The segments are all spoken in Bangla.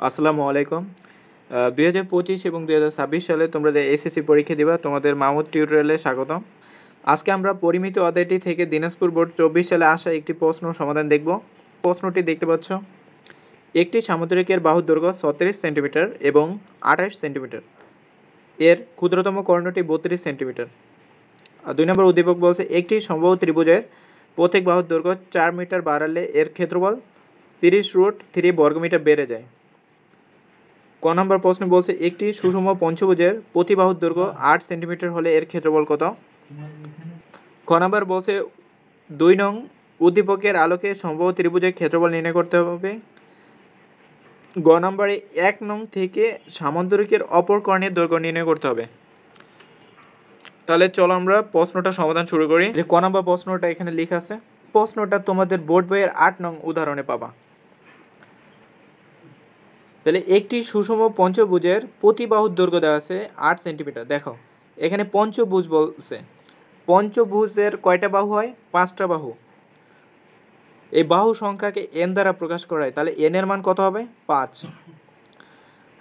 আসসালামু আলাইকুম। ২০২৫ এবং ২০২৬ সালে তোমরা যে এসএসসি পরীক্ষা দিবা, তোমাদের মাহমুদ টিউটোরিয়ালে স্বাগতম। আজকে আমরা পরিমিত অধ্যায়টি থেকে দিনাজপুর বোর্ড ২৪ সালে আসা একটি প্রশ্ন সমাধান দেখব। প্রশ্নটি দেখতে পাচ্ছ। একটি সামুদ্রিকের বাহুর দৈর্ঘ্য ৩৬ সেন্টিমিটার এবং ২৮ সেন্টিমিটার। এর ক্ষুদ্রতম কর্ণটি ৩২ সেন্টিমিটার। ২ নম্বর উদ্দীপক বলছে একটি সমবাহু ত্রিভুজের প্রত্যেক বাহুর দৈর্ঘ্য ৪ মিটার বাড়ালে এর ক্ষেত্রফল ৩০√3 বর্গমিটার বেড়ে যায়। ক নম্বর প্রশ্ন বলছে একটি সুষম পঞ্চভুজের প্রতি বাহুর দৈর্ঘ্য ৮ সেন্টিমিটার হলে এর ক্ষেত্রফল কত। খ নম্বর বলছে ২ নং উদ্দীপকের আলোকে সমবাহু ত্রিভুজের ক্ষেত্রফল নির্ণয় করতে হবে। গ নম্বরে ১ নং থেকে সামুদ্রিকের অপর কর্ণের দৈর্ঘ্য নির্ণয় করতে হবে। তাহলে চলো আমরা প্রশ্নটা সমাধান শুরু করি। যে ক নম্বর প্রশ্নটা এখানে লেখা আছে, প্রশ্নটা তোমাদের বোর্ড বইয়ের ৮ নং উদাহরণে পাবা। তাহলে একটি সুষম পঞ্চভুজের প্রতি বাহুর দৈর্ঘ্য দেওয়া আছে ৮ সেন্টিমিটার। দেখো এখানে পঞ্চভুজ বলছে, পঞ্চভুজের কয়টা বাহু হয়? ৫টা বাহু। এই বাহু সংখ্যাকে এন দ্বারা প্রকাশ করা হয়, তাহলে এন এর মান কত হবে? ৫।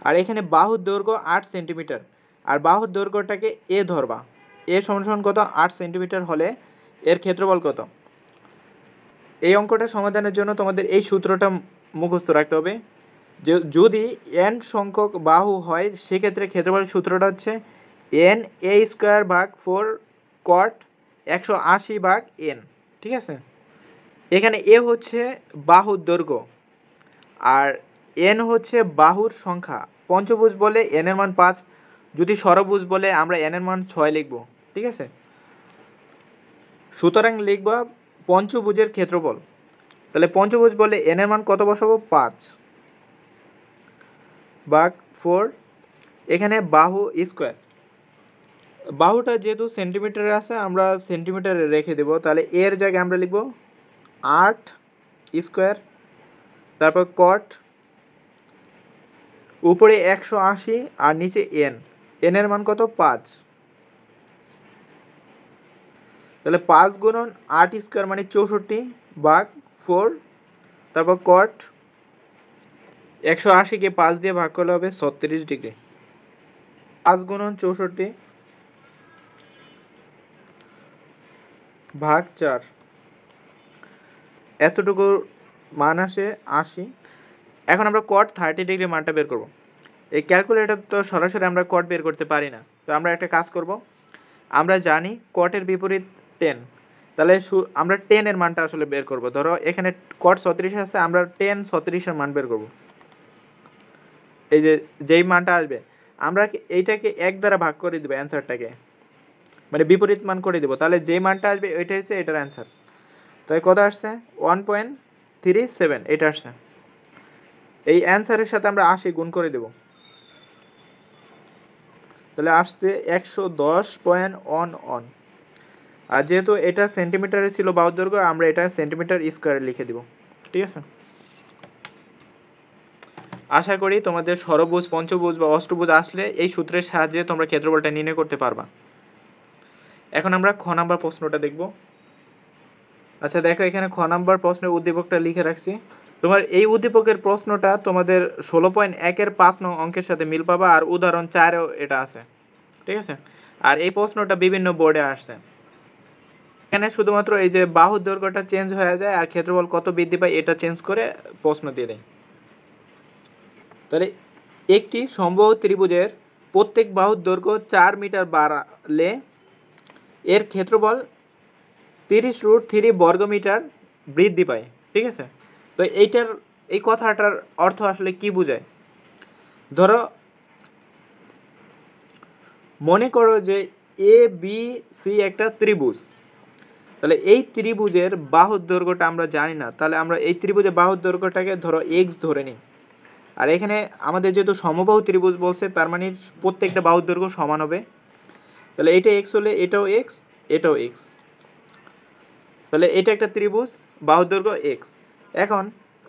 আর এখানে বাহুর দৈর্ঘ্য ৮ সেন্টিমিটার, আর বাহুর দৈর্ঘ্যটাকে এ ধরবা, এ সমান কত? ৮ সেন্টিমিটার হলে এর ক্ষেত্রফল কত। এই অঙ্কটা সমাধানের জন্য তোমাদের এই সূত্রটা মুখস্থ রাখতে হবে। যে যদি এন সংখ্যক বাহু হয় সেক্ষেত্রে ক্ষেত্রফলের সূত্রটা হচ্ছে এন এ স্কোয়ার ভাগ 4 কট 180 ভাগ এন। ঠিক আছে, এখানে এ হচ্ছে বাহুর দৈর্ঘ্য আর এন হচ্ছে বাহুর সংখ্যা। পঞ্চভুজ বলে এন এর মান 5, যদি ষড়ভুজ বলে আমরা এন এর মান 6 লিখব। ঠিক আছে, সুতরাং লিখব পঞ্চভুজের ক্ষেত্রফল। তাহলে পঞ্চভুজ বলে এন এর মান কত বসাবো? 5 ভাগ 4, এখানে বাহু স্কোয়ার, বাহুটা যেহেতু সেন্টিমিটারে আছে আমরা সেন্টিমিটারে রেখে দেব। তাহলে এর জায়গায় আমরা লিখব 8 স্কোয়ার, তারপর কট, উপরে 180 আর নিচে এন, এন এর মান কত? 5। তাহলে 5 গুণন 8 স্কোয়ার মানে 64 ভাগ 4, তারপর কট 180কে 5 দিয়ে ভাগ করলে হবে 36 ডিগ্রি। 5 গুণন 64 ভাগ 4, এতটুকু মান আসে 80। এখন আমরা কট 30 ডিগ্রি মানটা বের করব। এই ক্যালকুলেটর তো সরাসরি আমরা কট বের করতে পারি না, তো আমরা একটা কাজ করব। আমরা জানি কটের বিপরীত 10, তাহলে আমরা 10 এর মানটা আসলে বের করব। ধরো এখানে কট 36 আছে, আমরা 10 36 এর মান বের করব। এই যে যেই মানটা আসবে আমরা এইটাকে 1 দ্বারা ভাগ করে দেব, অ্যান্সারটাকে মানে বিপরীত মান করে দেব। তাহলে যে মানটা আসবে ওইটাই হচ্ছে এটার অ্যান্সার। তাই কত আসছে? 1.37 এটা আসছে। এই অ্যান্সারের সাথে আমরা 80 গুণ করে দেব, তাহলে আসছে 110.11। আর যেহেতু এটা সেন্টিমিটারে ছিল বাহুর দৈর্ঘ্য, আমরা এটা সেন্টিমিটার স্কোয়ারে লিখে দিব। ঠিক আছে, আশা করি তোমাদের ষড়ভুজ, পঞ্চভুজ বা অষ্টভুজ আসলে এই সূত্রের সাহায্যে তোমরা ক্ষেত্রফলটা নির্ণয় করতে পারবা। এখন আমরা খ নাম্বার প্রশ্নটা দেখব। আচ্ছা দেখো, এখানে খ নাম্বার প্রশ্নের উদ্দীপকটা লিখে রাখছি। তোমার এই উদ্দীপকের প্রশ্নটা তোমাদের 16.1-এর 5 নং অঙ্কের সাথে মিল পাবা, আর উদাহরণ 4-এও এটা আছে। ঠিক আছে, আর এই প্রশ্নটা বিভিন্ন বোর্ডে আসছে। এখানে শুধুমাত্র এই যে বাহুর দৈর্ঘ্যটা চেঞ্জ হয়ে যায় আর ক্ষেত্রফল কত বৃদ্ধি পায় এটা চেঞ্জ করে প্রশ্ন দিয়ে দেয়। তাহলে একটি সমবাহু ত্রিভুজের প্রত্যেক বাহুর দৈর্ঘ্য 4 মিটার বাড়ালে এর ক্ষেত্রফল 30√3 বর্গমিটার বৃদ্ধি পায়। ঠিক আছে, তো এই কথাটার অর্থ আসলে কি বোঝায়? ধরো মনে করো যে এ বি সি একটা ত্রিভুজ, তাহলে এই ত্রিভুজের বাহুর দৈর্ঘ্যটা আমরা জানি না, তাহলে আমরা এই ত্রিভুজের বাহুর দৈর্ঘ্যটাকে ধরো এক্স ধরে নিই। আর এখানে আমাদের যেহেতু সমবাহু ত্রিভুজ বলছে, তার মানে প্রত্যেকটা বাহুর দৈর্ঘ্য সমান হবে। তাহলে এটা এক্স হলে এটাও এক্স, এটাও এক্স। তাহলে এটা একটা ত্রিভুজ, বাহুর দৈর্ঘ্য এক্স। এখন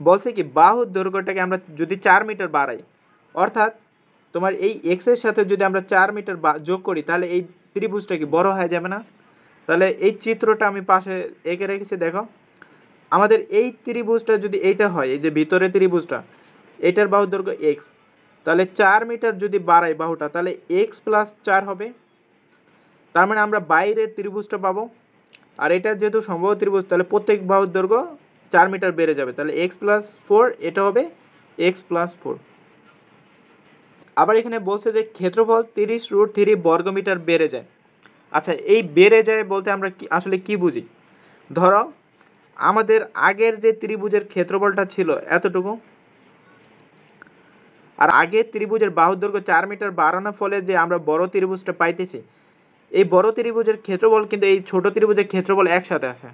বলছে কি বাহুর দৈর্ঘ্যটাকে আমরা যদি 4 মিটার বাড়াই, অর্থাৎ তোমার এই এক্সের সাথে যদি আমরা 4 মিটার যোগ করি, তাহলে এই ত্রিভুজটা কি বড় হয়ে যাবে না? তাহলে এই চিত্রটা আমি পাশে এঁকে রেখেছি। দেখো আমাদের এই ত্রিভুজটা যদি এইটা হয়, এই যে ভিতরে ত্রিভুজটা, এটার বাহুর দৈর্ঘ্য এক্স, তাহলে 4 মিটার যদি বাড়াই বাহুটা তাহলে এক্স প্লাস 4 হবে। তার মানে আমরা বাইরের ত্রিভুজটা পাবো। আর এটা যেহেতু সমবাহু ত্রিভুজ তাহলে প্রত্যেক বাহুর দৈর্ঘ্য 4 মিটার বেড়ে যাবে, তাহলে এক্স প্লাস 4 এটা হবে এক্স প্লাস 4। আবার এখানে বলছে যে ক্ষেত্রফল 30√3 বর্গমিটার বেড়ে যায়। আচ্ছা, এই বেড়ে যায় বলতে আমরা আসলে কি বুঝি? ধরো আমাদের আগের যে ত্রিভুজের ক্ষেত্রফলটা ছিল এতটুকু, আর আগের ত্রিভুজের বাহুর দৈর্ঘ্য 4 মিটার বাড়ানোর ফলে যে আমরা বড় ত্রিভুজটা পাইতেছি, এই বড় ত্রিভুজের ক্ষেত্রফল কিন্তু এই ছোট ত্রিভুজের ক্ষেত্রফল একসাথে আছে।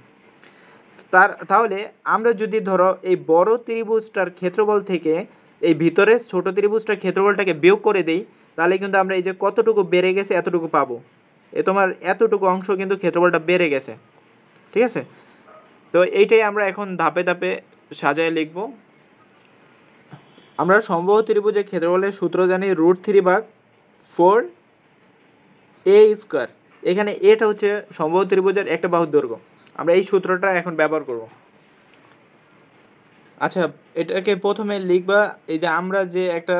তাহলে আমরা যদি ধরো এই বড় ত্রিভুজটার ক্ষেত্রফল থেকে এই ভিতরের ছোট ত্রিভুজটার ক্ষেত্রফলটাকে বিয়োগ করে দেই, তাহলে কিন্তু আমরা এই যে কতটুকু বেড়ে গেছে এতটুকু পাবো। তোমার এতটুকু অংশ কিন্তু ক্ষেত্রফলটা বেড়ে গেছে, ঠিক আছে? তো এইটাই আমরা এখন ধাপে ধাপে সাজায় লিখব। আমরা সমবাহু ত্রিভুজের ক্ষেত্রফলের সূত্র জানি √3/4a²। এখানে এটা হচ্ছে সমবাহু ত্রিভুজের একটা বাহুর দৈর্ঘ্য। আমরা এই সূত্রটা এখন ব্যবহার করব। আচ্ছা, এটাকে প্রথমে লিখবা, এই যে আমরা যে একটা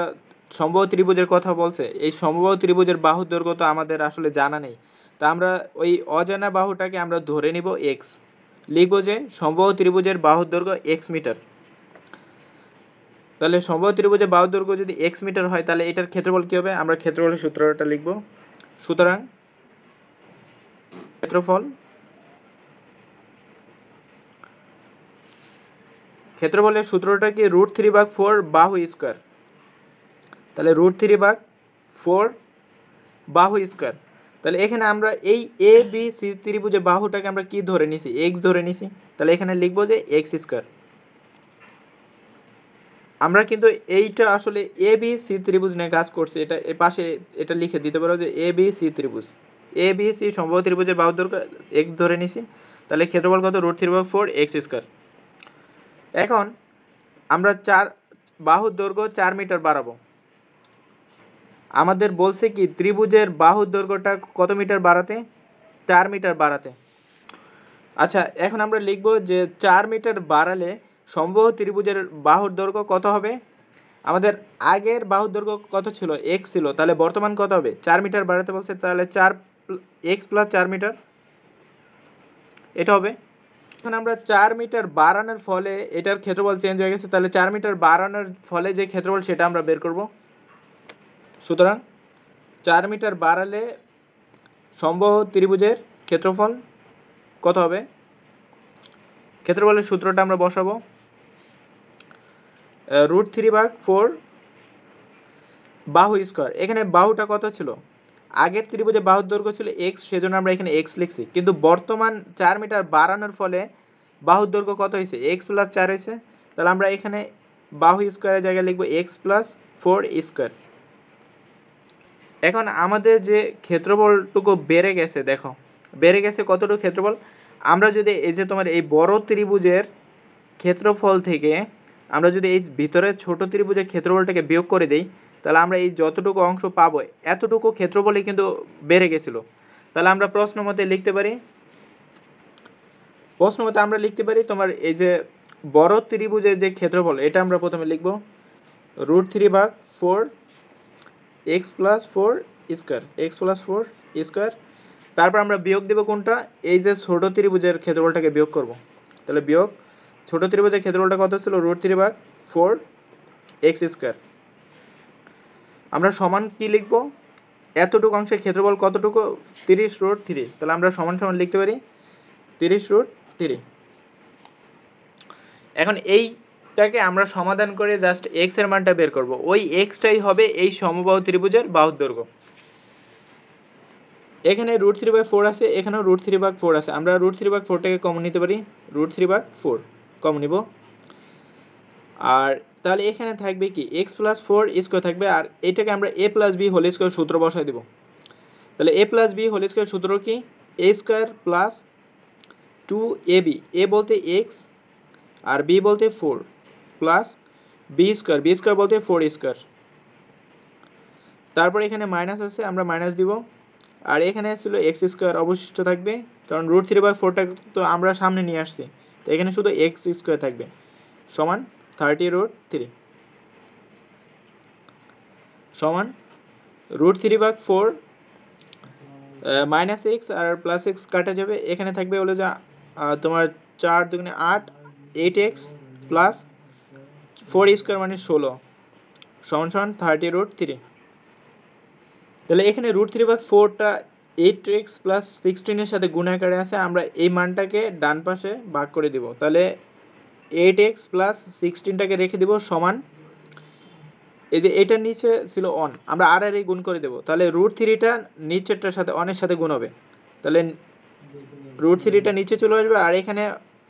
সমবাহু ত্রিভুজের কথা বলছে, এই সমবাহু ত্রিভুজের বাহুর দৈর্ঘ্য তো আমাদের আসলে জানা নেই। তা আমরা ওই অজানা বাহুটাকে আমরা ধরে নিব এক্স। লিখব যে সমবাহু ত্রিভুজের বাহুর দৈর্ঘ্য এক্স মিটার। তাহলে সমবাহু ত্রিভুজের বাহুর দৈর্ঘ্য যদি এক্স মিটার হয় তাহলে এটার ক্ষেত্রফল কী হবে? আমরা ক্ষেত্রফলের সূত্রটা লিখব। সুতরাং ক্ষেত্রফলের সূত্রটা কি √3/4 বাহু স্কোয়ার। তাহলে √3/4 বাহু স্কোয়ার। তাহলে এখানে আমরা এই এ বি সি ত্রিভুজের বাহুটাকে আমরা কি ধরে নিছি? এক্স ধরে নিছি। তাহলে এখানে লিখব যে এক্স স্কোয়ার। আমরা কিন্তু এইটা আসলে এ বি সি ত্রিভুজ নিয়ে কাজ করছি, এটা এ পাশে এটা লিখে দিতে পারো যে এ বি সি ত্রিভুজ। এ বি সি সমবাহু ত্রিভুজের বাহুর দৈর্ঘ্য এক্স ধরে নিছি। তাহলে ক্ষেত্রফল কত? √3/4 এক্স স্কোয়ার। এখন আমরা বাহুর দৈর্ঘ্য 4 মিটার বাড়াবো। আমাদের বলছে কি ত্রিভুজের বাহুর দৈর্ঘ্যটা কত মিটার বাড়াতে? 4 মিটার বাড়াতে। আচ্ছা, এখন আমরা লিখব যে 4 মিটার বাড়ালে সমবাহু ত্রিভুজের বাহুর দৈর্ঘ্য কত হবে? আমাদের আগের বাহুর দৈর্ঘ্য কত ছিল? এক্স ছিল, তাহলে বর্তমান কত হবে? 4 মিটার বাড়াতে বলছে, তাহলে এক্স প্লাস 4 মিটার এটা হবে। এখন আমরা 4 মিটার বাড়ানোর ফলে এটার ক্ষেত্রফল চেঞ্জ হয়ে গেছে, তাহলে 4 মিটার বাড়ানোর ফলে যে ক্ষেত্রফল সেটা আমরা বের করব। সুতরাং 4 মিটার বাড়ালে সমবাহু ত্রিভুজের ক্ষেত্রফল কত হবে? ক্ষেত্রফলের সূত্রটা আমরা বসাবো। √3/4 বাহু স্কোয়ার। এখানে বাহুটা কত ছিল? আগের ত্রিভুজে বাহুর দৈর্ঘ্য ছিল এক্স, সেজন্য আমরা এখানে এক্স লিখছি। কিন্তু বর্তমান 4 মিটার বাড়ানোর ফলে বাহুর দৈর্ঘ্য কত হয়েছে? এক্স প্লাস 4 হয়েছে। তাহলে আমরা এখানে বাহু স্কোয়ারের জায়গায় লিখব এক্স প্লাস 4 স্কোয়ার। এখন আমাদের যে ক্ষেত্রফলটুকু বেড়ে গেছে, দেখো বেড়ে গেছে কতটুকু ক্ষেত্রফল? আমরা যদি এই যে তোমার এই বড় ত্রিভুজের ক্ষেত্রফল থেকে আমরা যদি এই ভিতরের ছোট ত্রিভুজের ক্ষেত্রফলটাকে বিয়োগ করে দিই, তাহলে আমরা এই যতটুকু অংশ পাবো এতটুকু ক্ষেত্রফলই কিন্তু বেড়ে গেছিলো। তাহলে আমরা প্রশ্ন মতে লিখতে পারি তোমার এই যে বড় ত্রিভুজের যে ক্ষেত্রফল, এটা আমরা প্রথমে লিখব √3/4 x plus 4 square, x plus 4 square. তারপর আমরা বিয়োগ দেবো কোনটা? এই যে ছোট ত্রিভুজের ক্ষেত্রফলটাকে বিয়োগ করব। তাহলে বিয়োগ ছোট ত্রিভুজের ক্ষেত্রফলটা কত ছিল? √3/4 এক্স স্কোয়ার। আমরা সমান কি লিখব? এতটুকু অংশের ক্ষেত্রফল কতটুকু? 30√3। তাহলে আমরা সমান সমান লিখতে পারি 30√3। এখন এইটাকে আমরা সমাধান করে জাস্ট এক্স এর মানটা বের করব। ওই এক্সটাই হবে এই সমবাহু ত্রিভুজের বাহুর দৈর্ঘ্য। এখানে √3/4 আছে, এখানেও √3/4 আছে। আমরা √3/4টাকে কমন নিতে পারি, √3/4 কমন নিব। আর তাহলে এখানে থাকবে কি? এক্স প্লাস 4 স্কোয়ার থাকবে, আর এটাকে আমরা এ প্লাস বি হোল স্কোয়ার সূত্র বসাই দেবো। তাহলে এ প্লাস বি হোল স্কোয়ার সূত্র কি? এ স্কোয়ার প্লাস 2ab, এ বলতে এক্স আর বি বলতে 4 প্লাস বি স্কোয়ার বলতে 4 স্কোয়ার। তারপর এখানে মাইনাস আছে, আমরা মাইনাস দিব। আর এখানে ছিল এক্স স্কোয়ার অবশিষ্ট থাকবে, কারণ √3/4টা তো আমরা সামনে নিয়ে আসছি, তো এখানে শুধু এক্স স্কোয়ার থাকবে সমান 30√3। সমান √3/4 -x আর +x কাটা যাবে, এখানে থাকবে হলো যা তোমার 4 দুগুণে 8, 8x প্লাস 4 মানে 16 সমান 30√3। তাহলে এখানে √3/4টা 8x প্লাস 16 এর সাথে গুণ আকারে আছে, আমরা এই মানটাকে ডান পাশে ভাগ করে দিব। তাহলে 8x প্লাস 16টাকে রেখে দিব সমান, এই যে এটার নিচে ছিল অন, আমরা আর এই গুণ করে দেব। তাহলে √3টা নিচেরটার সাথে অনের সাথে গুণ হবে, তাহলে √3টা নিচে চলে আসবে, আর এখানে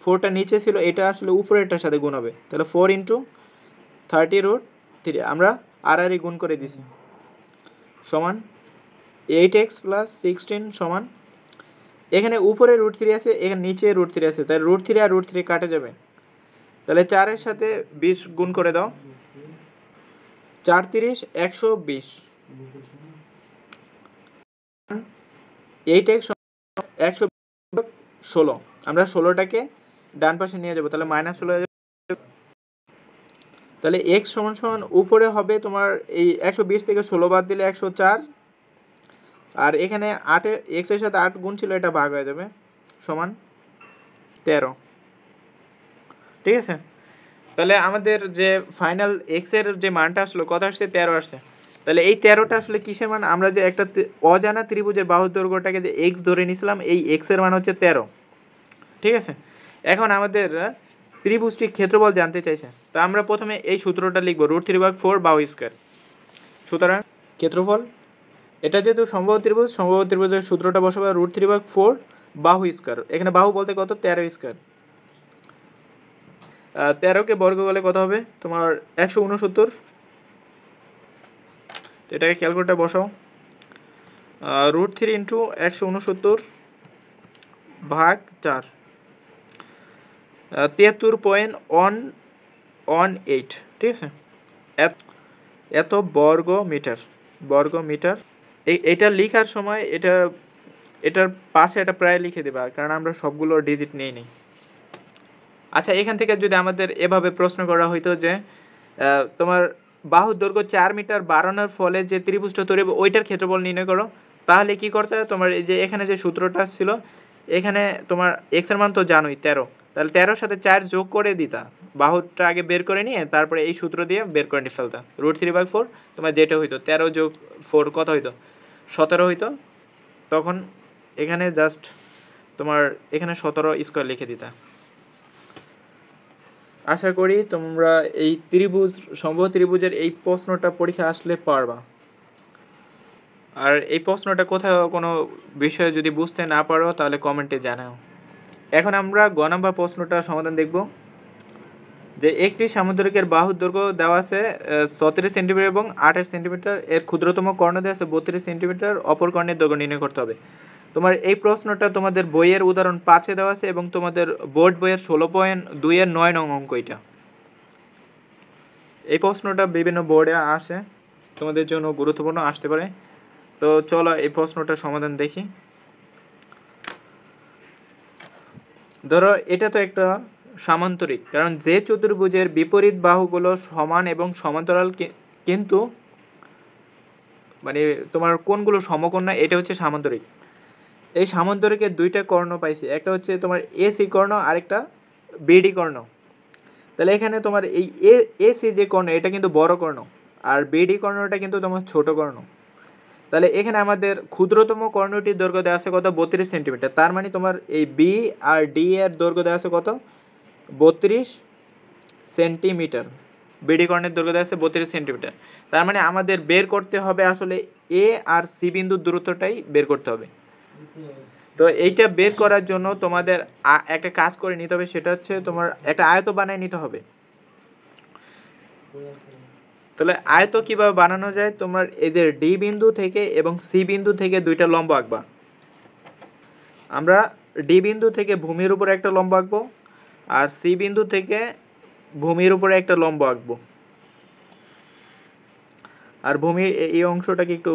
4টা নিচে ছিল, এটা আসলে উপরেরটার সাথে গুণ হবে। তাহলে 4 × 30√3 আমরা আর গুণ করে দিছি সমান 8x প্লাস 16 সমান, এখানে উপরে √3 আছে, এখানে নিচে √3 আছে, তাই √3 আর √3 কাটা যাবে। তাহলে 4 এর সাথে 20 গুণ করে দাও, 4 × 30 120, 8x 116, আমরা 16টাকে ডান পাশে নিয়ে যাব, তাহলে -16 হয়ে যাবে। তাহলে x সমান উপরে হবে তোমার এই 120 থেকে 16 বাদ দিলে 104, আর এখানে 8 x এর সাথে 8 গুণ ছিল, এটা ভাগ হয়ে যাবে সমান 13। ঠিক আছে, তাহলে আমাদের যে ফাইনাল x এর যে মানটা আসলো কত আসছে, 13 আসছে। তাহলে এই 13টা আসলে কিসের মান, আমরা যে একটা অজানা ত্রিভুজের বাহুর দৈর্ঘ্যটাকে যে x ধরে নিয়েছিলাম, এই x এর মান হচ্ছে 13। ঠিক আছে, এখন আমাদের ত্রিভুজটির ক্ষেত্রফল জানতে চাইছে, তো আমরা প্রথমে এই সূত্রটা লিখব, √3/4 বাহু স্কয়ার। সুতরাং ক্ষেত্রফল, এটা যেহেতু সমবাহু ত্রিভুজের সূত্রটা বসাবো √3/4 বাহু স্কয়ার, এখানে বাহু বলতে কত, 13 স্কয়ার। 13কে বর্গ করলে কত হবে তোমার 169, এটাকে ক্যালকুলেটর বসাও, √3 × 169 ভাগ 4, 73.118। ঠিক আছে, এত বর্গ মিটার। এটা লেখার সময় এটার পাশে এটা প্রায় লিখে দেবা, কারণ আমরা সবগুলো ডিজিট নিই। আচ্ছা, এখান থেকে যদি আমাদের এভাবে প্রশ্ন করা হইতো যে তোমার বাহুর দৈর্ঘ্য 4 মিটার বাড়ানোর ফলে যে ত্রিভুজটা তৈরি হবে ওইটার ক্ষেত্রফল নির্ণয় করো, তাহলে কি করতে হবে, তোমার এই যে এখানে যে সূত্রটা ছিল, এখানে তোমার x এর মান তো জানোই 13, তাহলে 13 সাথে 4 যোগ করে দিতা, বাহুটা আগে বের করে নিয়ে তারপরে এই সূত্র দিয়ে বের করে নিয়ে ফেলতা। √3/4 তোমার যেটা হইতো 13 যোগ 4 কত হইতো, 17 হইতো, তখন এখানে জাস্ট তোমার এখানে 17 স্কয়ার লিখে দিতা। আশা করি তোমরা এই সমবাহু ত্রিভুজের এই প্রশ্নটা পরীক্ষা আসলে পারবা। আর এই প্রশ্নটা কোথাও কোনো বিষয়ে যদি বুঝতে না পারো তাহলে কমেন্টে জানাও। এখন আমরা গ নাম্বার প্রশ্নটার সমাধান দেখব, যে একটি সামুদ্রিকের বাহুর দৈর্ঘ্য দেওয়া আছে 36 সেন্টিমিটার এবং 28 সেন্টিমিটার, এর ক্ষুদ্রতম কর্ণ দেওয়া আছে 32 সেন্টিমিটার, অপর কর্ণের দৈর্ঘ্য নির্ণয় করতে হবে। তোমার এই প্রশ্নটা তোমাদের বইয়ের উদাহরণ 5-এ দেওয়া আছে এবং তোমাদের বোর্ড বইয়ের 16.2 এর 9 নং অঙ্ক এটা। এই প্রশ্নটা বিভিন্ন বোর্ডে আসে, তোমাদের জন্য গুরুত্বপূর্ণ আসতে পারে। তো চলো এই প্রশ্নটার সমাধান দেখি। ধরো এটা তো একটা সামান্তরিক, কারণ যে চতুর্ভুজের বিপরীত বাহুগুলো সমান এবং সমান্তরাল, কিন্তু মানে তোমার কোণগুলো সমকোণ না, এটা হচ্ছে সামান্তরিক। এই সামান্তরিকের দুইটা কর্ণ পাইছি, একটা হচ্ছে তোমার এসি কর্ণ আর একটা বিডি কর্ণ। তাহলে এখানে তোমার এই এসি যে কর্ণ এটা কিন্তু বড় কর্ণ, আর বিডি কর্ণটা কিন্তু তোমার ছোট কর্ণ। তাহলে এখানে আমাদের ক্ষুদ্রতম কর্ণটির দৈর্ঘ্য দেওয়া আছে কত, 32 সেন্টিমিটার। তার মানে তোমার এই বি আর ডি এর দৈর্ঘ্য দেওয়া আছে কত, 32 সেন্টিমিটার। বিডি কর্ণের দৈর্ঘ্য দেওয়া আছে 32 সেন্টিমিটার। তার মানে আমাদের বের করতে হবে আসলে এ আর সি বিন্দুর দূরত্বটাই বের করতে হবে। তো এইটা বের করার জন্য তোমাদের একটা কাজ করে নিতে হবে, সেটা হচ্ছে তোমার একটা আয়ত বানিয়ে নিতে হবে। তাহলে আয়ত কিভাবে বানানো যায়, তোমার এই যে ডি বিন্দু থেকে এবং সি বিন্দু থেকে দুইটা লম্ব আঁকবা। আমরা ডি বিন্দু থেকে ভূমির উপরে একটা লম্ব আঁকবো, আর সি বিন্দু থেকে ভূমির উপরে একটা লম্ব আঁকবো। আর ভূমির এই অংশটাকে একটু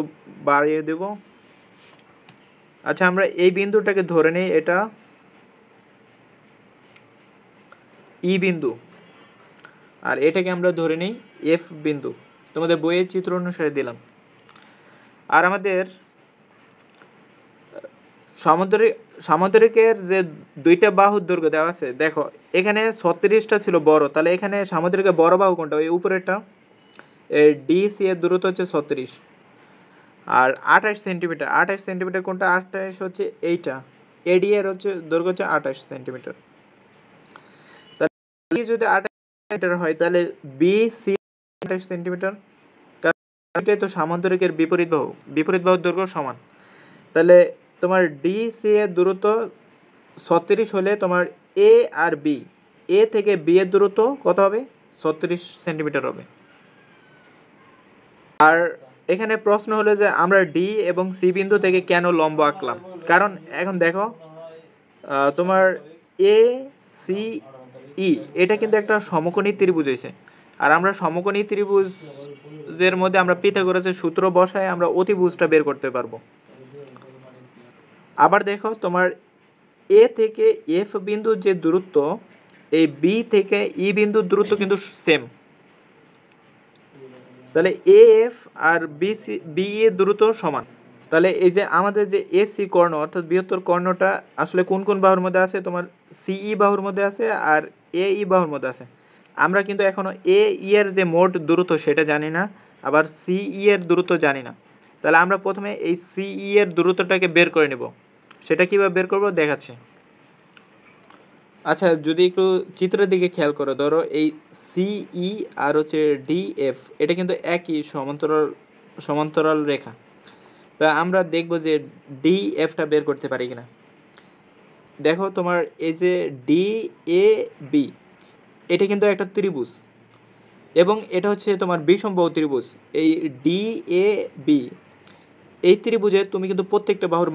বাড়িয়ে দেব। আচ্ছা, আমরা এই বিন্দুটাকে ধরে নিই, এটা ই বিন্দু, আর এটাকে আমরা ধরে নিই এফ বিন্দু। তো তোমাদের বইয়ের চিত্র অনুসারে দিলাম। আর আমাদের সামুদ্রিকের যে দুইটা বাহুর দৈর্ঘ্য দেওয়া আছে, দেখো এখানে 36টা ছিল বড়, তাহলে এখানে সামুদ্রিকের বড় বাহু কোনটা? ওই উপরেরটা। এই ডিসি এর দূরত্ব হচ্ছে 36, আর 28 সেন্টিমিটার। 28 সেন্টিমিটার কোনটা? 28 হচ্ছে এইটা। এডি এর হচ্ছে দৈর্ঘ্য হচ্ছে 28 সেন্টিমিটার। তাহলে যদি 28 সেন্টিমিটার হয় তাহলে বিসি 28 সেন্টিমিটার, কারণ এটাই তো সামুদ্রিকের বিপরীত বাহুর দৈর্ঘ্য সমান। তাহলে তোমার ডিসি এর দূরত্ব 36 হলে তোমার এ আর বি, এ থেকে বি এর দূরত্ব কত হবে? 36 সেন্টিমিটার হবে। আর এখানে প্রশ্ন হলো যে আমরা ডি এবং সি বিন্দু থেকে কেন লম্ব আঁকলাম? কারণ এখন দেখো তোমার এ সি ই এটা কিন্তু একটা সমকোণী ত্রিভুজ হয়েছে, আর আমরা সমকোণী ত্রিভুজের মধ্যে আমরা পিথাগোরাসের সূত্র বসায় আমরা অতিভুজটা বের করতে পারবো। আবার দেখো তোমার এ থেকে এফ বিন্দুর যে দূরত্ব, এই বি থেকে ই বিন্দুর দূরত্ব কিন্তু সেম। তাহলে এ এফ আর বি এর দূরত্ব সমান। তাহলে এই যে আমাদের যে এসি কর্ণ অর্থাৎ বৃহত্তর কর্ণটা আসলে কোন কোন বাহুর মধ্যে আছে? তোমার সিই বাহুর মধ্যে আছে আর এই বাহুর মধ্যে আছে। আমরা কিন্তু এখনো ই এর যে মোট দূরত্ব সেটা জানি না, আবার সিই এর দূরত্ব জানি না। তাহলে আমরা প্রথমে এই সিই এর দূরত্বটাকে বের করে নেব। সেটা কিভাবে বের করব দেখাচ্ছি। আচ্ছা, যদি একটু চিত্রের দিকে খেয়াল করো, ধরো এই সিই আর হচ্ছে ডিএফ এটা কিন্তু একই সমান্তরাল রেখা। তা আমরা দেখব যে ডিএফটা বের করতে পারি কিনা। দেখো তোমার এই যে ডি এ বি এটা কিন্তু একটা ত্রিভুজ, এবং এটা হচ্ছে তোমার বিষমবাহু ত্রিভুজ। এই ডি এ বি এই ত্রিভুজে তুমি কিন্তু প্রত্যেকটা বাহুর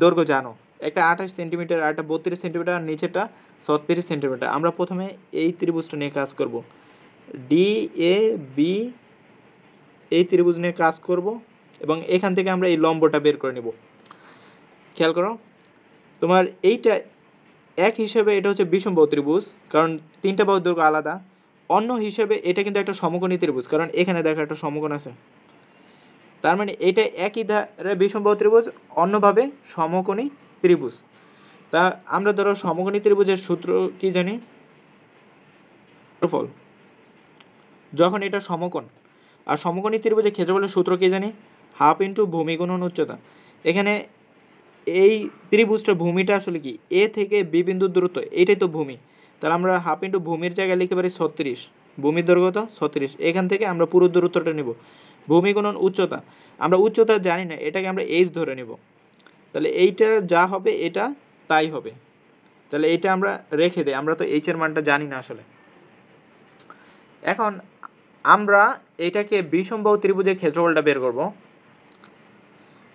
দৈর্ঘ্য জানো, একটা 28 সেন্টিমিটার, আর একটা 32 সেন্টিমিটার, আর নিচেটা 36 সেন্টিমিটার। আমরা প্রথমে এই ত্রিভুজটা নিয়ে কাজ করব, ডি এ বি এই ত্রিভুজ নিয়ে কাজ করব, এবং এখান থেকে আমরা এই লম্বটা বের করে নেব। খেয়াল করো তোমার এইটা এক হিসেবে এটা হচ্ছে বিষমবাহু ত্রিভুজ, কারণ তিনটা বাহুর দৈর্ঘ্য আলাদা। অন্য হিসেবে এটা কিন্তু একটা সমকোণী ত্রিভুজ, কারণ এখানে দেখো একটা সমকোণ আছে। তার মানে এটা একই ধারে বিষমবাহু ত্রিভুজ, অন্যভাবে সমকোণী ত্রিভুজ। তা আমরা ধরো সমকোণী ত্রিভুজের সূত্র কি জানি? ক্ষেত্রফল। যখন এটা সমকোণ, আর সমকোণী ত্রিভুজের ক্ষেত্রফলের সূত্র কি জানি? হাফ ইন্টু ভূমি গুণন উচ্চতা। এখানে এই ত্রিভুজটার ভূমিটা আসলে কি? এ থেকে বি বিন্দুর দূরত্ব, এইটাই তো ভূমি। তাহলে আমরা হাফ ইন্টু ভূমির জায়গায় লিখতে পারি 36, ভূমির দৈর্ঘ্য তো 36। এখান থেকে আমরা পুরো দূরত্বটা নেব। ভূমি গুণন উচ্চতা, আমরা উচ্চতা জানি না, এটাকে আমরা এইচ ধরে নেব। তাহলে এইটা যা হবে এটা তাই হবে। তাহলে এইটা আমরা রেখে দিই, আমরা তো এইচ এর মানটা জানি না আসলে। এখন আমরা এটাকে বিষমবাহু ত্রিভুজের ক্ষেত্রফলটা বের করব।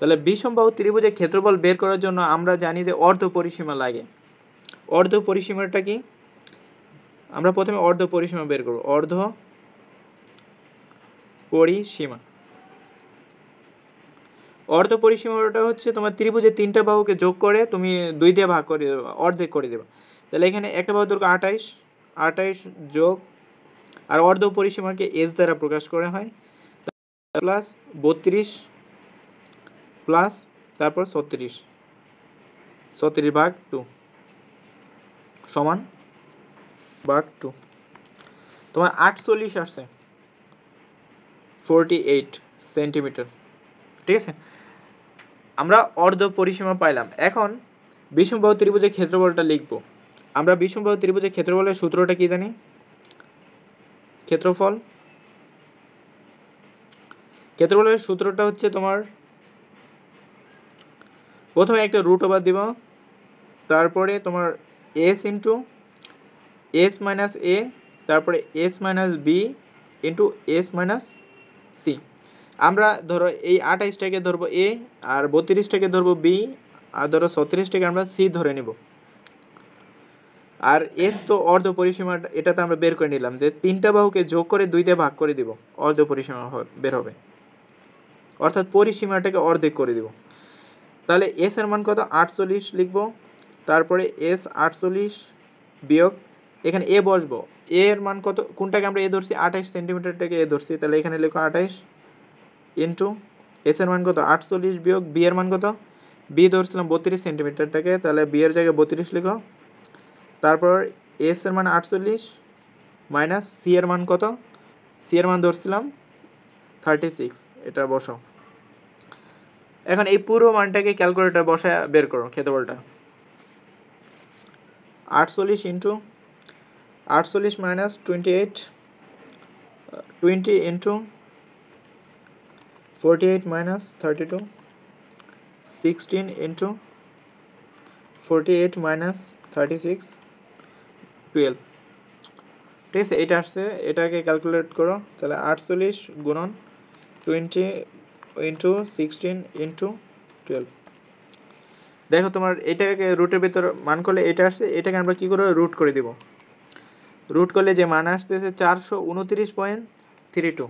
তাহলে বিষমবাহু ত্রিভুজের ক্ষেত্রফল বের করার জন্য আমরা জানি যে অর্ধ পরিসীমা লাগে। অর্ধ পরিসীমাটা কি? আমরা প্রথমে অর্ধ পরিসীমা বের করব। অর্ধ পরিসীমা, অর্ধ পরিসীমাটা হচ্ছে তোমার ত্রিভুজের তিনটা বাহুকে যোগ করে তুমি 2 দিয়ে ভাগ করে দেবে, অর্ধেক করে দেবে। তাহলে এখানে একটা বাহুর দৈর্ঘ্য 28 যোগ, আর অর্ধ পরিসীমাকে এস দ্বারা প্রকাশ করা হয়, প্লাস 32 প্লাস তারপর 36 ভাগ 2 সমান ভাগ 2। তোমার 48 আসছে 48 সেন্টিমিটার। ঠিক আছে, আমরা অর্ধ পরিসীমা পাইলাম। এখন বিষমবাহু ত্রিভুজের ক্ষেত্রফলটা লিখব। আমরা বিষমবাহু ত্রিভুজের ক্ষেত্রফলের সূত্রটা কি জানি? ক্ষেত্রফলের সূত্রটা হচ্ছে তোমার প্রথমে একটা রুট ওভার দিব, তারপরে তোমার S into S minus A, তারপরে S minus B into S minus C. আমরা ধরো এই 28টাকে ধরবো এ, আর 32টাকে ধরবো বি, আর ধরো 36টাকে আমরা সি ধরে নিব। আর এস তো অর্ধ পরিসীমাটা, এটাতে আমরা বের করে নিলাম যে তিনটা বাহুকে যোগ করে 2 দিয়ে ভাগ করে দিব, অর্ধ পরিসীমা বের হবে, অর্থাৎ পরিসীমাটাকে অর্ধেক করে দিব। তাহলে এস এর মান কত? 48 লিখব, তারপরে এস 48 বিয়োগ এখানে এ বসবো, এ এর মান কত, কোনটাকে আমরা এ ধরছি, 28 সেন্টিমিটারটাকে এ ধরছি, তাহলে এখানে লেখো 28 ইন্টু এস এর মান কত 48 বিয়োগ বি এর মান কত, বি ধরছিলাম 32 সেন্টিমিটারটাকে, তাহলে বি এর জায়গায় 32 লিখো। তারপর এস এর মান 48 মাইনাস সি এর মান কত, সি এর মান ধরছিলাম 36, এটা বসো। এখন এই পুরো মানটাকে ক্যালকুলেটর বসায় বের করো ক্ষেত্রফলটা। 48 into 48 minus 28, 20 into 48 minus 32, 16 into 48 minus 36, 12। ঠিক আছে, এটা আসছে, এটাকে ক্যালকুলেট করো, তাহলে 48 গুণন 20 ইন্টু 16 ইন্টু 12। দেখো তোমার এটাকে রুটের ভিতর মান করলে এটা আসছে, এটাকে আমরা কী করে রুট করে দিব, রুট করলে যে মান আসতেছে 429.32,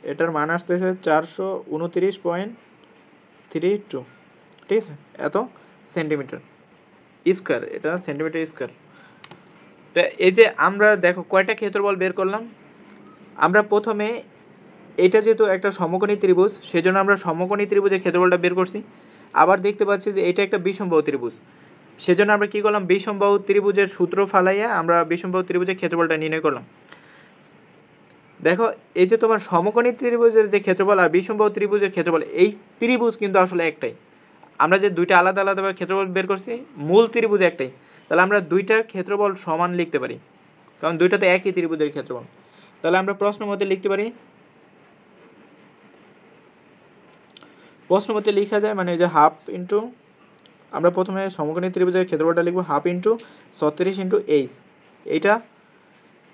এটার মান আসতেছে 429.32, ঠিক আছে, এত সেন্টিমিটার স্কোয়ার, এটা সেন্টিমিটার স্কোয়ার। তো এই যে আমরা দেখো কয়টা ক্ষেত্রফল বের করলাম, আমরা প্রথমে এটা যেহেতু একটা সমকোণী ত্রিভুজ, সেজন্য আমরা সমকোণী ত্রিভুজের ক্ষেত্রফলটা বের করছি। আবার দেখতে পাচ্ছি যে এটা একটা বিষমবাহু ত্রিভুজ, সেজন্য আমরা কী করলাম, বিষমবাহু ত্রিভুজের সূত্র ফালাইয়া আমরা বিষমবাহু ত্রিভুজের ক্ষেত্রফলটা নির্ণয় করলাম। দেখো এই যে তোমার সমকোণী ত্রিভুজের যে ক্ষেত্রফল আর বিষমবাহু ত্রিভুজের ক্ষেত্রফল, এই ত্রিভুজ কিন্তু আসলে একটাই। আমরা যে দুইটা আলাদা আলাদাভাবে ক্ষেত্রফল বের করছি, মূল ত্রিভুজ একটাই, তাহলে আমরা দুইটার ক্ষেত্রফল সমান লিখতে পারি, কারণ দুইটা তো একই ত্রিভুজের ক্ষেত্রফল। তাহলে আমরা প্রশ্নের মধ্যে লিখতে পারি, প্রশ্নের মধ্যে লেখা যায় মানে যে হাফ ইন্টু, আমরা প্রথমে সমকোণী ত্রিভুজের ক্ষেত্রফলটা লিখবো হাফ ইন্টু 36 ইন্টু এইচ,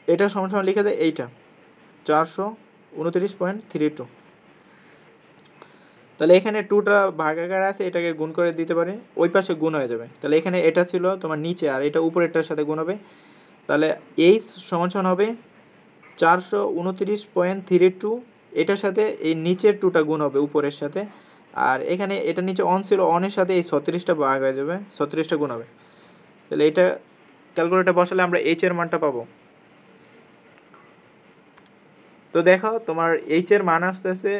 এটা সমান সমান লেখা যায় এইটা 429.32। তাহলে এখানে টুটা ভাগাকার আছে, এটাকে গুণ করে দিতে পারে, ওই পাশে গুণ হয়ে যাবে, তাহলে এখানে এটা ছিল তোমার নিচে আর এটা উপরেরটার সাথে গুণ হবে, তাহলে এইচ সমান সমান হবে 429.32, এটার সাথে এই নিচের টুটা গুণ হবে উপরের সাথে, আর এখানে এটা নিচে অন ছিল, অনের সাথে এই 36টা ভাগ হয়ে যাবে, 36টা গুণ হবে, তাহলে এটা ক্যালকুলেটর বসালে আমরা এইচ এর মানটা পাবো। তো দেখো তোমার এইচ এর মান আসতেছে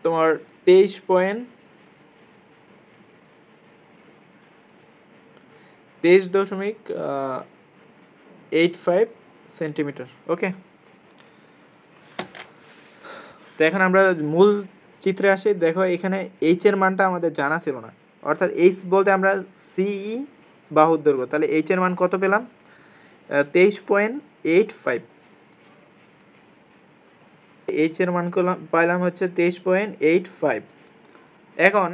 তোমার 23.85 সেন্টিমিটার। ওকে, তো এখন আমরা মূল চিত্রে আসি। দেখো এখানে এইচ এর মানটা আমাদের জানা ছিল না, অর্থাৎ এইচ বলতে আমরা সিই বাহুর দৈর্ঘ্য, তাহলে এইচ এর মান কত পেলাম, 23.85, এইচ এর মান পাইলাম হচ্ছে 23.85। এখন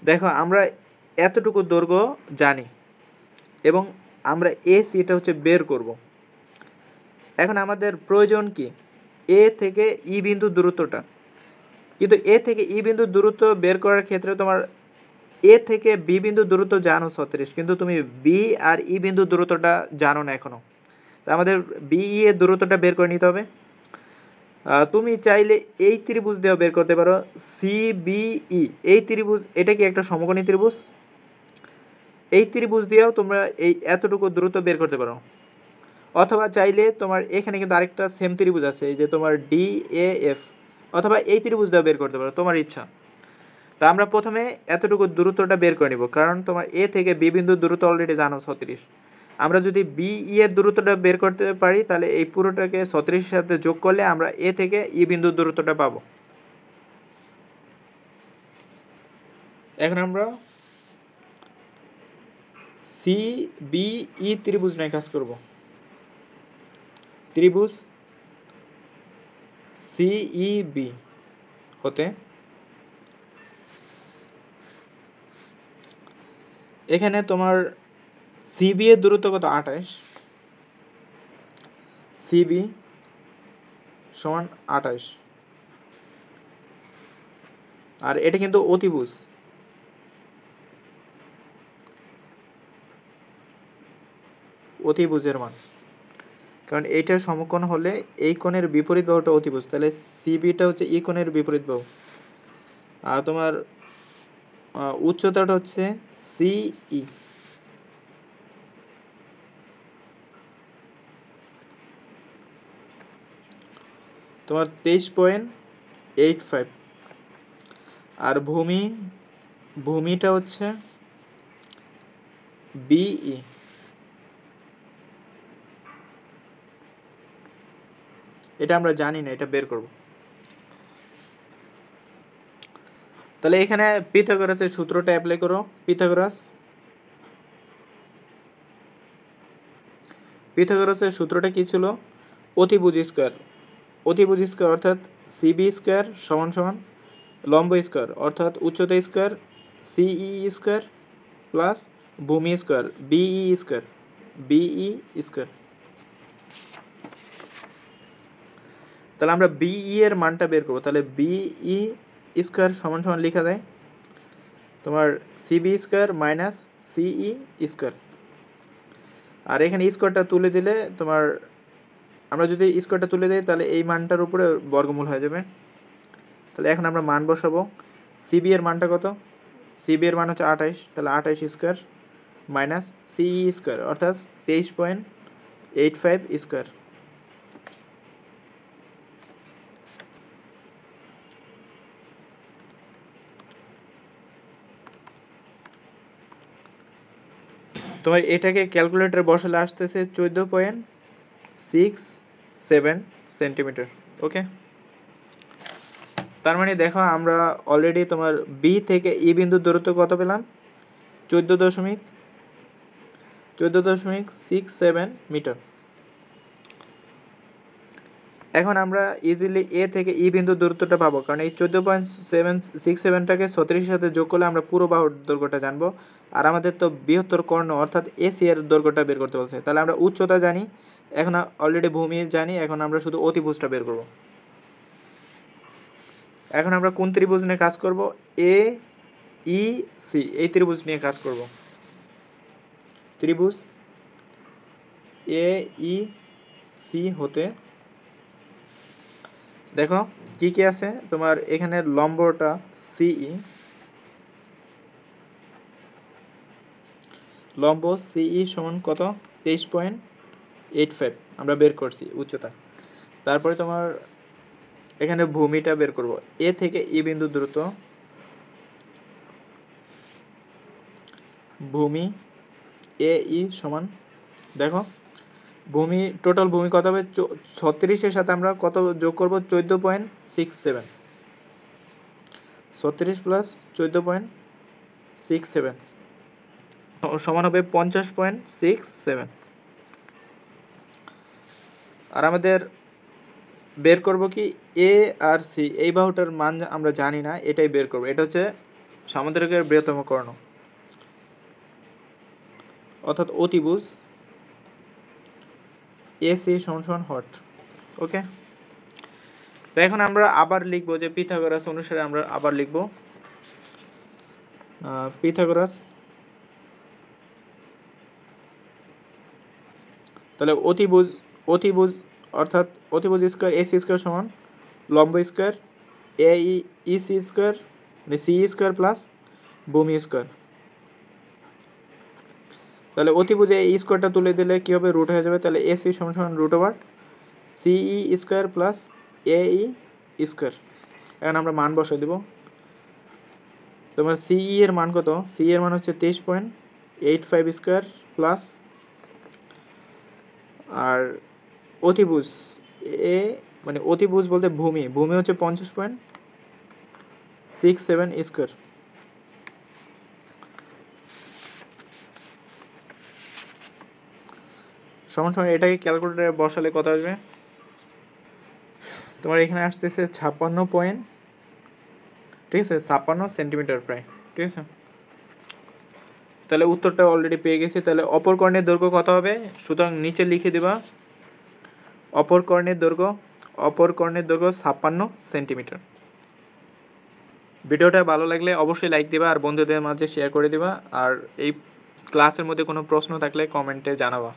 দেখো আমরা এতটুকু দৈর্ঘ্য জানি এবং আমরা এসি এটা হচ্ছে বের করব। এখন আমাদের প্রয়োজন কি, এ থেকে ই বিন্দু দূরত্বটা, কিন্তু এ থেকে ই বিন্দু দূরত্ব বের করার ক্ষেত্রে তোমার এ থেকে বি বিন্দু দূরত্ব জানো 36, কিন্তু তুমি বি আর ই বিন্দু দূরত্বটা জানো না এখনো, তা আমাদের বি ই এর দূরত্বটা বের করে নিতে হবে। তুমি চাইলে এই ত্রিভুজ দিয়েও বের করতে পারো, সি বি ই, এই ত্রিভুজ, এটা কি একটা সমকোণী ত্রিভুজ, এই ত্রিভুজ দিয়েও তোমরা এই এতটুকু দূরত্ব বের করতে পারো। অথবা চাইলে তোমার এখানে কিন্তু আরেকটা সেম ত্রিভুজ আছে, এই যে তোমার ডি এ এফ, অথবা এই ত্রিভুজ দিয়েও বের করতে পারো, তোমার ইচ্ছা। তা আমরা প্রথমে এতটুকু দূরত্বটা বের করে নিব, কারণ তোমার এ থেকে বি বিন্দুর দূরত্ব অলরেডি জানো 36, আমরা যদি বি ই এর দূরত্বটা বের করতে পারি, তাহলে এই পুরোটাকে 36 এর সাথে যোগ করলে আমরা এ থেকে ই বিন্দুর দূরত্বটা পাবো। এখন আমরা সি বি ই ত্রিভুজ নিয়ে কাজ করব। ত্রিভুজ সিইবি হতে এখানে তোমার সিবি এর দূরত্ব কত, 28, সিবি সমান 28, আর এটা কিন্তু অতিভুজ, অতিভুজের মান, কারণ এইটা সমকোণ হলে এই কোণের বিপরীত বাহুটা অতিভুজ, তাহলে সিবিটা হচ্ছে ই কোণের বিপরীত বাহু, আর তোমার উচ্চতাটা হচ্ছে সিই, তোমার 23.85। আর ভূমিটা হচ্ছে বিই। এটা আমরা জানি না, এটা বের করব। তাহলে এখানে পিথাগোরাসের সূত্রটা অ্যাপ্লাই করো। পিথাগোরাসের সূত্রটা কি ছিল? অতিভুজ স্কয়ার অর্থাৎ সিবি স্কয়ার সমান সমান লম্ব স্কয়ার অর্থাৎ উচ্চতা স্কয়ার সিই স্কয়ার প্লাস ভূমি স্কয়ার বিই স্কয়ার। তাহলে আমরা বিই এর মানটা বের করব। তাহলে বিই স্কয়ার সমান সমান লেখা যায় তোমার সিবি স্কয়ার মাইনাস সিই স্কয়ার। আর এখানে স্কয়ারটা তুলে দিলে তোমার, আমরা যদি স্কয়ারটা তুলে দিই তাহলে এই মানটার উপরে বর্গমূল হয়ে যাবে। তাহলে এখন আমরা মান বসাবো। সিবি এর মানটা কত? সিবি এর মান হচ্ছে 28। তাহলে 28 স্কয়ার মাইনাস সিই স্কয়ার অর্থাৎ 23.85 স্কয়ার। তোমার এটাকে ক্যালকুলেটরে বসালে আসতেছে 14.67 সেন্টিমিটার। ওকে, তার মানে দেখো আমরা অলরেডি তোমার বি থেকে ই বিন্দুর দূরত্ব কত পেলাম? 14.67 মিটার। এখন আমরা ইজিলি এ থেকে ই বিন্দুর দূরত্বটা পাবো, কারণ এই 14.67টাকে 36 সাথে যোগ করলে আমরা পুরো বাহুর দৈর্ঘ্যটা জানবো। আর আমাদের তো বৃহত্তর কর্ণ অর্থাৎ এসি এর দৈর্ঘ্যটা বের করতে বলছে। তাহলে আমরা উচ্চতা জানি, এখন অলরেডি ভূমি জানি, এখন আমরা শুধু অতিভুজটা বের করব। এখন আমরা কোন ত্রিভুজ নিয়ে কাজ করব? এ ই সি, এই ত্রিভুজ নিয়ে কাজ করব। ত্রিভুজ এ ই সি হতে দেখো কি কি আছে তোমার এখানে। লম্বটা সিই, লম্ব সিই সমান কত? 23.85 আমরা বের করছি উচ্চতা। তারপরে তোমার এখানে ভূমিটা বের করব। এ থেকে ই বিন্দু দূরত্ব, ভূমি এ ই সমান, দেখো ভূমি টোটাল ভূমি কত হবে? 36-এর সাথে আমরা কত যোগ করব? 14.67। 36 প্লাস 14.67 সমান হবে 50.67। আর আমাদের বের করব কি? এ আর সি, এই বাহুটার মান আমরা জানি না, এটাই বের করব। এটা হচ্ছে সামুদ্রিকের বৃহত্তম কর্ণ অর্থাৎ অতিভুজ এসি সমান সমান হট। ওকে, তো এখন আমরা আবার লিখব যে পিথাগোরাস অনুসারে আমরা আবার লিখব পিথাগোরাস। তাহলে অতিভুজ অর্থাৎ অতিভুজ স্কয়ার এসি স্কয়ার সমান লম্ব স্কয়ার এ ই সি স্কয়ার মানে সি স্কয়ার প্লাস ভূমি স্কয়ার। তাহলে অতিভুজে এই স্কয়ারটা তুলে দিলে কি হবে? রুট হয়ে যাবে। তাহলে এসি সমান সমান রুট ওভার সিই স্কয়ার প্লাস এ ই স্কয়ার। এখন আমরা মান বসাই দেব। তোমার সিই এর মান কত? সিই এর মান হচ্ছে 23.85 স্কয়ার প্লাস, আর অতিভুজ এ মানে অতিভুজ বলতে ভূমি হচ্ছে 50.67 স্কয়ার। সমান সমান এটাকে ক্যালকুলেটরে বসালে কত আসবে? তোমার এখানে আসতেছে 56 ঠিক আছে, 56 সেন্টিমিটার প্রায়। ঠিক আছে, তাহলে উত্তরটা অলরেডি পেয়ে গেছি। তাহলে অপর কর্ণের দৈর্ঘ্য কত হবে? সুতরাং নিচে লিখে দিবা অপর কর্ণের দৈর্ঘ্য 56 সেন্টিমিটার। ভিডিওটা ভালো লাগলে অবশ্যই লাইক দিবা আর বন্ধুদের মাঝে শেয়ার করে দিবা। আর এই ক্লাসের মধ্যে কোনো প্রশ্ন থাকলে কমেন্টে জানাবা।